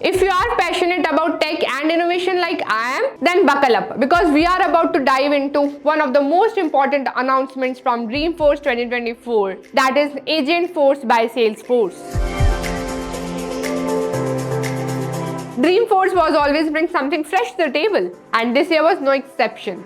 If you are passionate about tech and innovation like I am, then buckle up because we are about to dive into one of the most important announcements from Dreamforce 2024, that is Agentforce by Salesforce. Dreamforce was always bring something fresh to the table, and this year was no exception.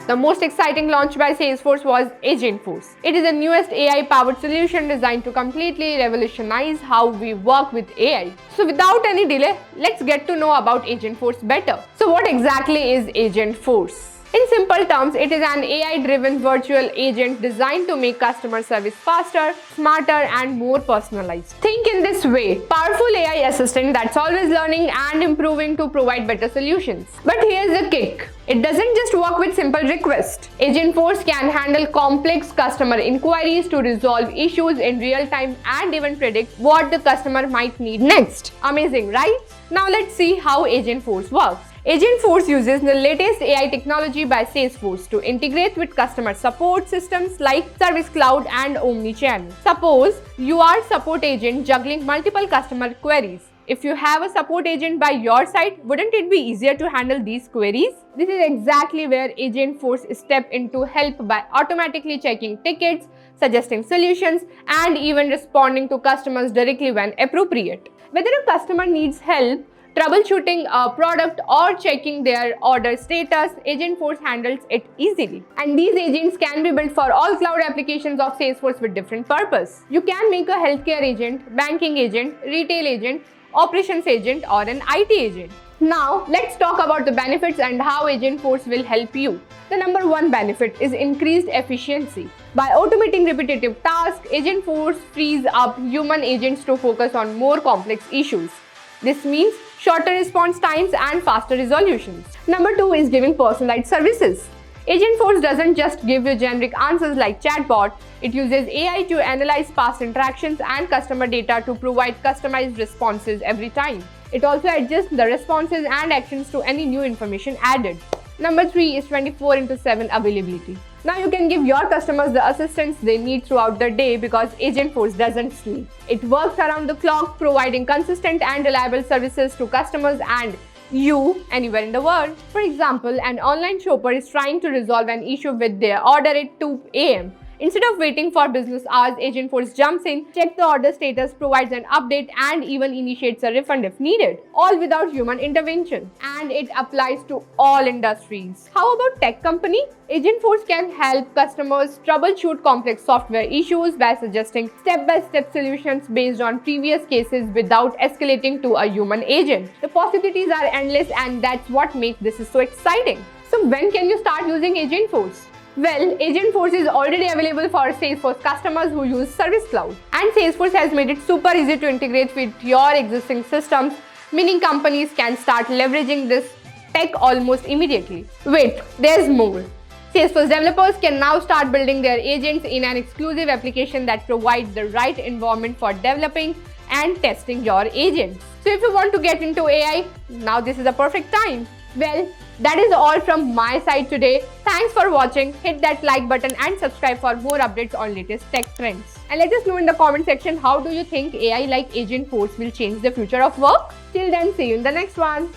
The most exciting launch by Salesforce was Agentforce. It is the newest AI-powered solution designed to completely revolutionize how we work with AI. So without any delay, let's get to know about Agentforce better. So what exactly is Agentforce? In simple terms, it is an AI-driven virtual agent designed to make customer service faster, smarter, and more personalized. Think in this way: powerful AI assistant that's always learning and improving to provide better solutions. But here's the kick. It doesn't just work with simple requests. Agentforce can handle complex customer inquiries to resolve issues in real time and even predict what the customer might need next. Amazing, right? Now let's see how Agentforce works. Agentforce uses the latest AI technology by Salesforce to integrate with customer support systems like Service Cloud and Omnichannel. Suppose you are a support agent juggling multiple customer queries. If you have a support agent by your side, wouldn't it be easier to handle these queries? This is exactly where Agentforce steps in to help by automatically checking tickets, suggesting solutions, and even responding to customers directly when appropriate. Whether a customer needs help troubleshooting a product or checking their order status, Agentforce handles it easily. And these agents can be built for all cloud applications of Salesforce with different purpose. You can make a healthcare agent, banking agent, retail agent, operations agent, or an IT agent. Now, let's talk about the benefits and how Agentforce will help you. The number one benefit is increased efficiency. By automating repetitive tasks, Agentforce frees up human agents to focus on more complex issues. This means shorter response times and faster resolutions. Number two is giving personalized services. Agentforce doesn't just give you generic answers like chatbot. It uses AI to analyze past interactions and customer data to provide customized responses every time. It also adjusts the responses and actions to any new information added. Number three is 24/7 availability. Now you can give your customers the assistance they need throughout the day because Agentforce doesn't sleep. It works around the clock, providing consistent and reliable services to customers and you anywhere in the world. For example, an online shopper is trying to resolve an issue with their order at 2 a.m. Instead of waiting for business hours, Agentforce jumps in, checks the order status, provides an update, and even initiates a refund if needed, all without human intervention. And it applies to all industries. How about tech company? Agentforce can help customers troubleshoot complex software issues by suggesting step-by-step solutions based on previous cases without escalating to a human agent. The possibilities are endless, and that's what makes this so exciting. So when can you start using Agentforce? Well, Agentforce is already available for Salesforce customers who use Service Cloud. And Salesforce has made it super easy to integrate with your existing systems, meaning companies can start leveraging this tech almost immediately. Wait, there's more. Salesforce developers can now start building their agents in an exclusive application that provides the right environment for developing and testing your agents. So if you want to get into AI, now this is the perfect time. Well, that is all from my side today. Thanks for watching. Hit that like button and subscribe for more updates on latest tech trends. And let us know in the comment section, how do you think AI like Agentforce will change the future of work? Till then, see you in the next one.